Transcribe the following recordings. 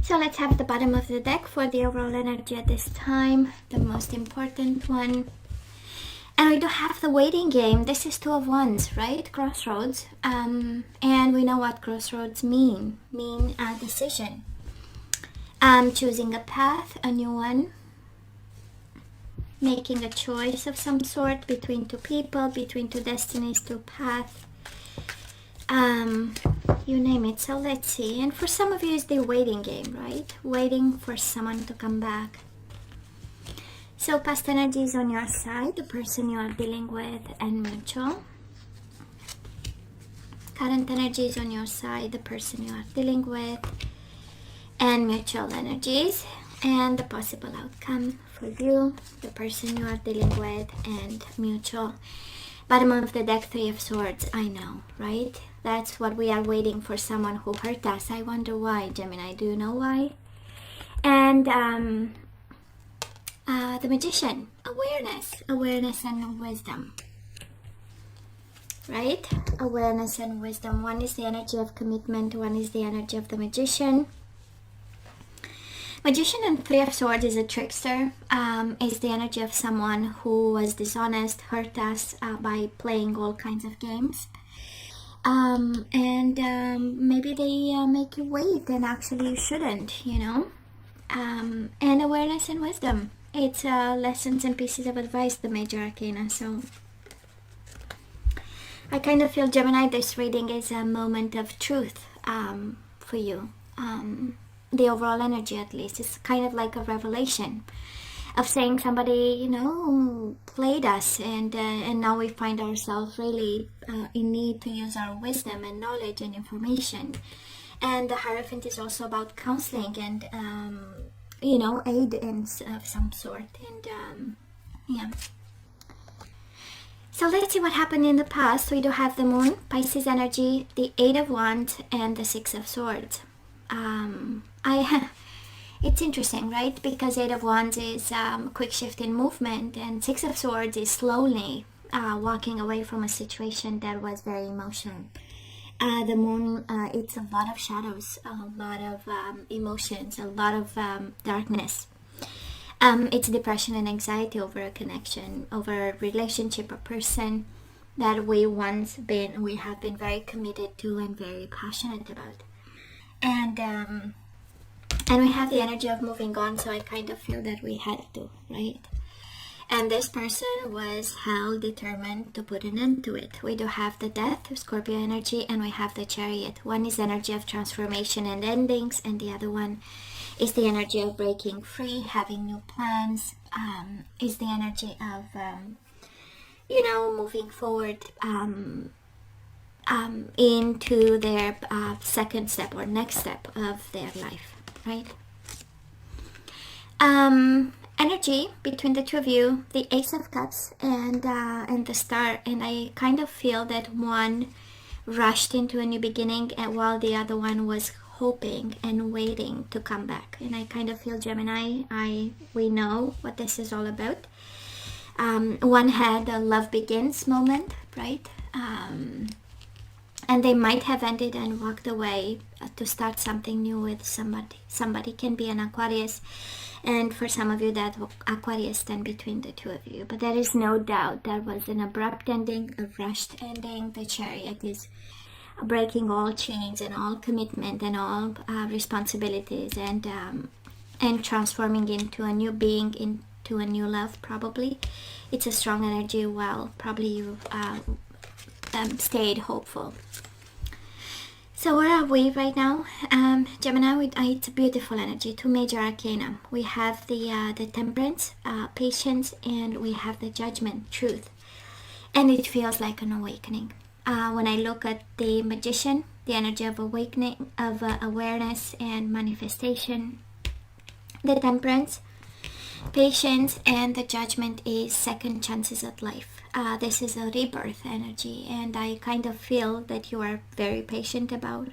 So let's have the bottom of the deck for the overall energy at this time, the most important one. And we do have the waiting game. This is Two of Wands, right? Crossroads. And we know what crossroads mean a decision. Choosing a path, a new one. Making a choice of some sort between two people, between two destinies, two paths. You name it. So let's see. And for some of you, it's the waiting game, right? Waiting for someone to come back. So past energy is on your side, the person you are dealing with, and mutual. Current energy is on your side, the person you are dealing with, and mutual energies. And the possible outcome for you, the person you are dealing with, and mutual. Bottom of the deck, Three of Swords. I know, right? That's what we are waiting for, someone who hurt us. I wonder why, Gemini. Do you know why? And the Magician. Awareness and wisdom. Right? Awareness and wisdom. One is the energy of commitment. One is the energy of the Magician. Magician and Three of Swords is a trickster. Is the energy of someone who was dishonest, hurt us by playing all kinds of games. Maybe they make you wait, and actually you shouldn't, you know. And awareness and wisdom. It's lessons and pieces of advice, the major arcana. So I kind of feel, Gemini, this reading is a moment of truth for you. The overall energy, at least, is kind of like a revelation of saying somebody, you know, played us, and now we find ourselves really in need to use our wisdom and knowledge and information. And the Hierophant is also about counseling and you know, aid of some sort. And yeah. So let's see what happened in the past. We do have the Moon, Pisces energy, the Eight of Wands, and the Six of Swords. It's interesting, right? Because Eight of Wands is quick shift in movement, and Six of Swords is slowly walking away from a situation that was very emotional. The Moon, it's a lot of shadows, a lot of emotions, a lot of darkness. It's depression and anxiety over a connection, over a relationship or person that we have been very committed to and very passionate about. And we have the energy of moving on, so I kind of feel that we had to, right? And this person was hell determined to put an end to it. We do have the Death, Scorpio energy, and we have the Chariot. One is energy of transformation and endings, and the other one is the energy of breaking free, having new plans, is the energy of, you know, moving forward into their second step or next step of their life, right? Energy between the two of you, the Ace of Cups and the Star, and I kind of feel that one rushed into a new beginning, and while the other one was hoping and waiting to come back. And I kind of feel, Gemini, we know what this is all about. One had a love begins moment, right? And they might have ended and walked away to start something new with somebody. Somebody can be an Aquarius, and for some of you that Aquarius stand between the two of you. But there is no doubt that was an abrupt ending, a rushed ending. The Chariot is breaking all chains and all commitment and all responsibilities, and transforming into a new being, into a new love. Probably it's a strong energy. Well, probably you stayed hopeful. So where are we right now? Gemini, it's a beautiful energy. Two major arcana. We have the Temperance, patience, and we have the Judgment, truth. And it feels like an awakening. When I look at the Magician, the energy of awakening, of awareness and manifestation. The Temperance, patience, and the Judgment is second chances at life. This is a rebirth energy, and I kind of feel that you are very patient about.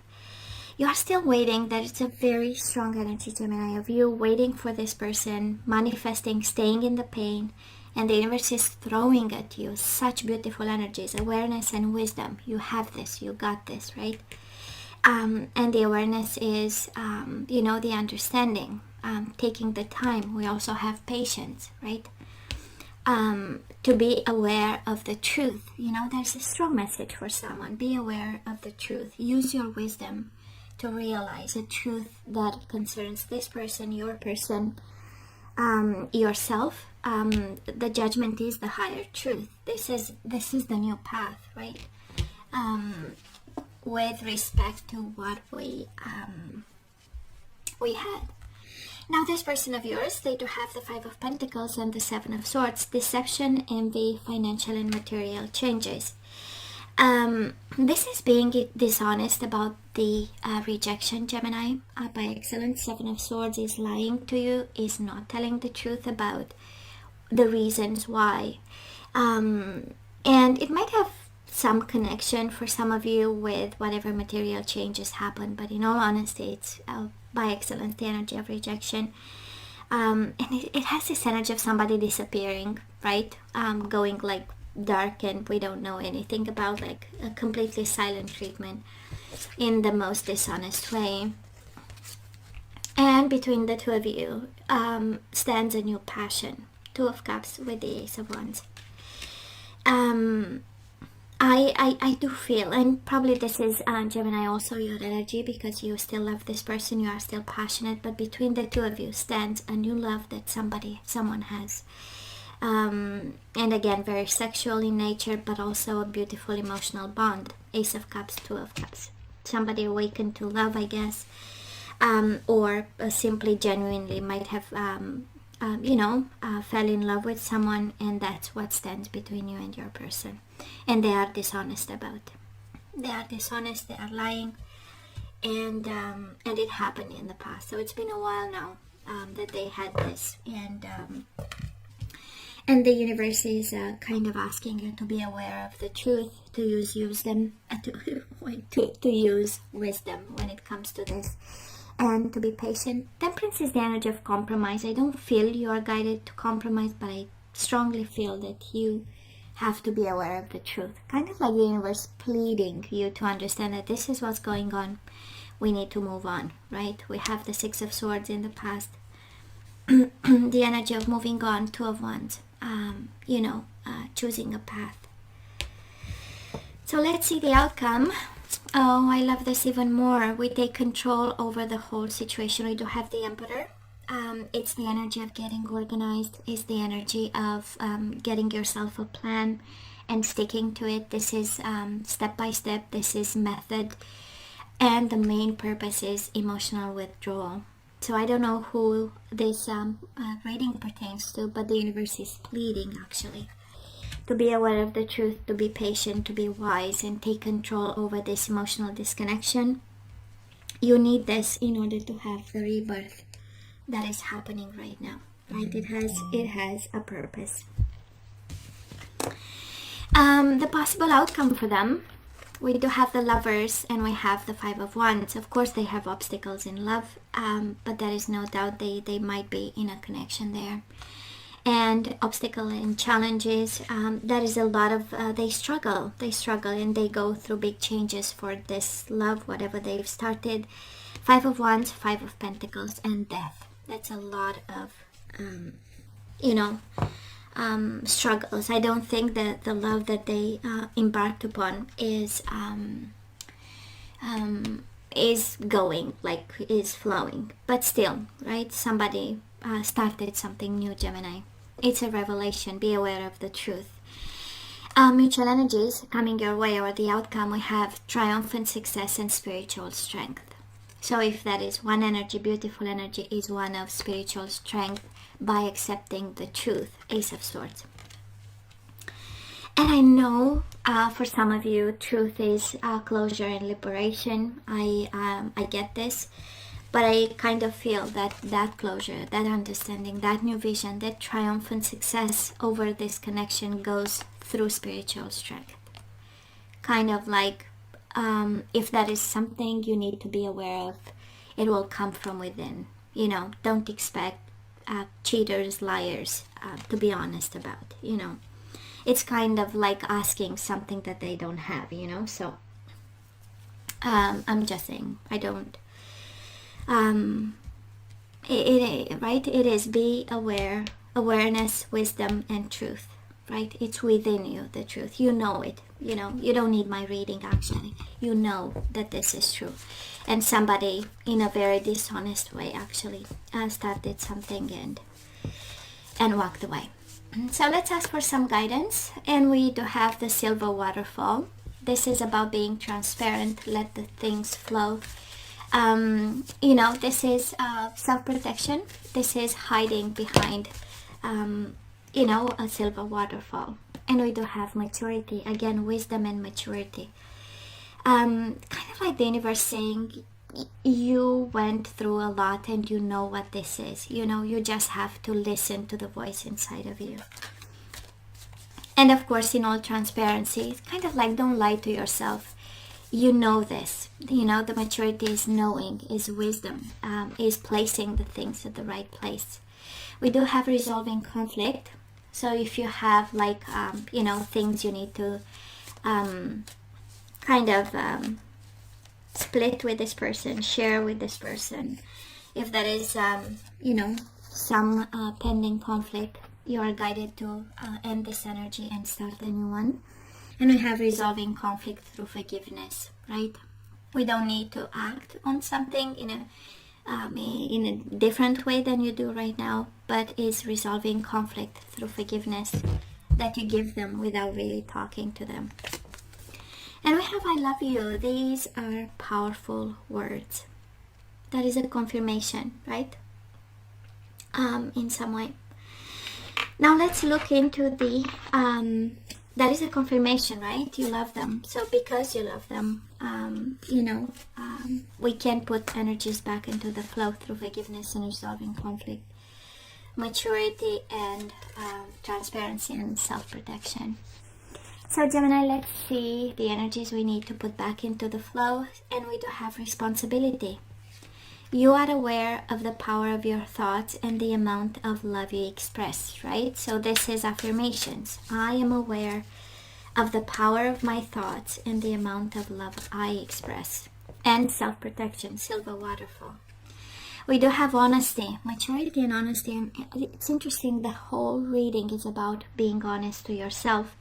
You are still waiting. That it's a very strong energy, Gemini, of you waiting for this person, manifesting, staying in the pain, and the universe is throwing at you such beautiful energies, awareness and wisdom. You have this, you got this, right? And the awareness is, the understanding, taking the time. We also have patience, right? To be aware of the truth. There's a strong message for someone. Be aware of the truth. Use your wisdom to realize a truth that concerns this person, your person, yourself. The judgment is the higher truth. This is the new path, right? With respect to what we had. Now, this person of yours, they do have the Five of Pentacles and the Seven of Swords. Deception, envy, financial and material changes. This is being dishonest about the rejection, Gemini. By excellence, Seven of Swords is lying to you, is not telling the truth about the reasons why. And it might have some connection for some of you with whatever material changes happen, but in all honesty, it's by excellence the energy of rejection. And it has this energy of somebody disappearing, right? Going like dark, and we don't know anything about, like a completely silent treatment in the most dishonest way. And between the two of you stands a new passion. Two of Cups with the Ace of Wands. I do feel, and probably this is Gemini also your energy, because you still love this person, you are still passionate, but between the two of you stands a new love that someone has. And again, very sexual in nature, but also a beautiful emotional bond. Ace of Cups, Two of Cups. Somebody awakened to love, I guess, or simply genuinely might have fell in love with someone, and that's what stands between you and your person. And they are dishonest about it. They are dishonest, they are lying, and it happened in the past. So it's been a while now that they had this, and the universe is kind of asking you to be aware of the truth, to use wisdom when it comes to this, and to be patient. Temperance is the energy of compromise. I don't feel you are guided to compromise, but I strongly feel that you have to be aware of the truth. Kind of like the universe pleading you to understand that this is what's going on. We need to move on, right? We have the Six of Swords in the past. The energy of moving on, Two of Wands. Choosing a path. So let's see the outcome. Oh, I love this even more. We take control over the whole situation. We do have the Emperor. It's the energy of getting organized. It's the energy of getting yourself a plan and sticking to it. This is step by step. This is method. And the main purpose is emotional withdrawal. So I don't know who this reading pertains to, but the universe is pleading actually to be aware of the truth, to be patient, to be wise, and take control over this emotional disconnection. You need this in order to have the rebirth that is happening right now, right? It has a purpose. The possible outcome for them, we do have the Lovers and we have the Five of Wands. Of course, they have obstacles in love, but there is no doubt they might be in a connection there. And obstacle and challenges, there is a lot of, they struggle and they go through big changes for this love, whatever they've started. Five of Wands, Five of Pentacles, and death. That's a lot of, struggles. I don't think that the love that they embarked upon is going, like is flowing, but still, right? Somebody started something new, Gemini. It's a revelation. Be aware of the truth. Mutual energies coming your way, or the outcome, we have triumphant success and spiritual strength. So if that is one energy, beautiful energy is one of spiritual strength by accepting the truth. Ace of Swords. And I know for some of you, truth is closure and liberation. I get this. But I kind of feel that closure, that understanding, that new vision, that triumphant success over this connection goes through spiritual strength. Kind of like if that is something you need to be aware of, it will come from within. Don't expect cheaters, liars to be honest about. It's kind of like asking something that they don't have. So I'm just saying, I don't. Right? It is be aware, awareness, wisdom, and truth. Right? It's within you, the truth. You know it. You know, you don't need my reading actually. You know that this is true. And somebody in a very dishonest way actually started something and walked away. So let's ask for some guidance. And we do have the silver waterfall. This is about being transparent, let the things flow. You know, this is self-protection. This is hiding behind you know, a silver waterfall. And we do have maturity, again, wisdom and maturity. Kind of like the universe saying, you went through a lot and you know what this is. You know, you just have to listen to the voice inside of you. And of course, in all transparency, it's kind of like, don't lie to yourself. You know this. You know, the maturity is knowing, is wisdom, is placing the things at the right place. We do have resolving conflict. So if you have like, you know, things you need to kind of split with this person, share with this person. If there is, you know, some pending conflict, you are guided to end this energy and start a new one. And we have resolving conflict through forgiveness, right? We don't need to act on something in a different way than you do right now, but is resolving conflict through forgiveness that you give them without really talking to them. And we have I love you. These are powerful words. That is a confirmation, right? In some way. Now let's look into the that is a confirmation, right? You love them. So because you love them, you know, we can put energies back into the flow through forgiveness and resolving conflict, maturity, and transparency and self-protection. So Gemini, let's see the energies we need to put back into the flow. And we do have responsibility. You are aware of the power of your thoughts and the amount of love you express, right? So this is affirmations. I am aware of the power of my thoughts and the amount of love I express. And self-protection, silver waterfall. We do have honesty, maturity and honesty. And it's interesting, the whole reading is about being honest to yourself.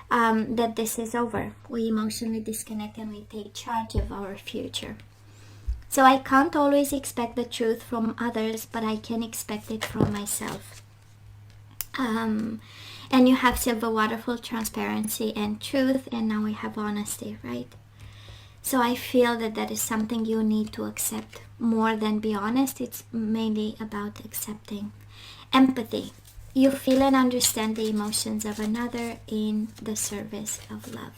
That this is over. We emotionally disconnect and we take charge of our future. So I can't always expect the truth from others, but I can expect it from myself. And you have silver waterfall, transparency and truth, and now we have honesty, right? So I feel that that is something you need to accept more than be honest. It's mainly about accepting. Empathy. You feel and understand the emotions of another in the service of love.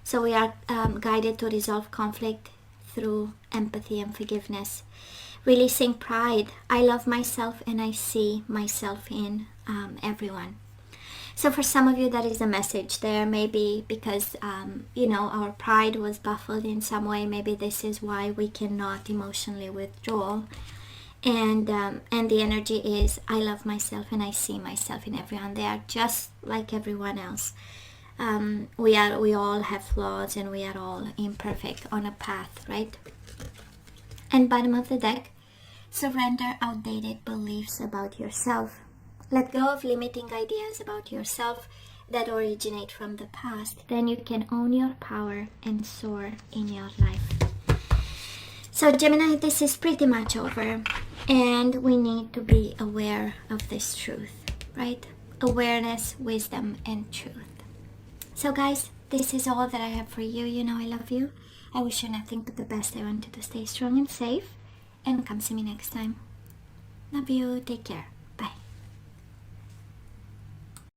So we are guided to resolve conflict through empathy and forgiveness. Releasing pride. I love myself and I see myself in everyone. So for some of you, that is a message there. Maybe because, you know, our pride was baffled in some way. Maybe this is why we cannot emotionally withdraw. And the energy is, I love myself and I see myself in everyone. They are just like everyone else. We all have flaws and we are all imperfect on a path, right? And bottom of the deck, surrender outdated beliefs about yourself. Let go of limiting ideas about yourself that originate from the past. Then you can own your power and soar in your life. So Gemini, this is pretty much over. And we need to be aware of this truth, right? Awareness, wisdom, and truth. So guys, this is all that I have for you. You know I love you. I wish you nothing but the best. I want you to stay strong and safe. And come see me next time. Love you. Take care.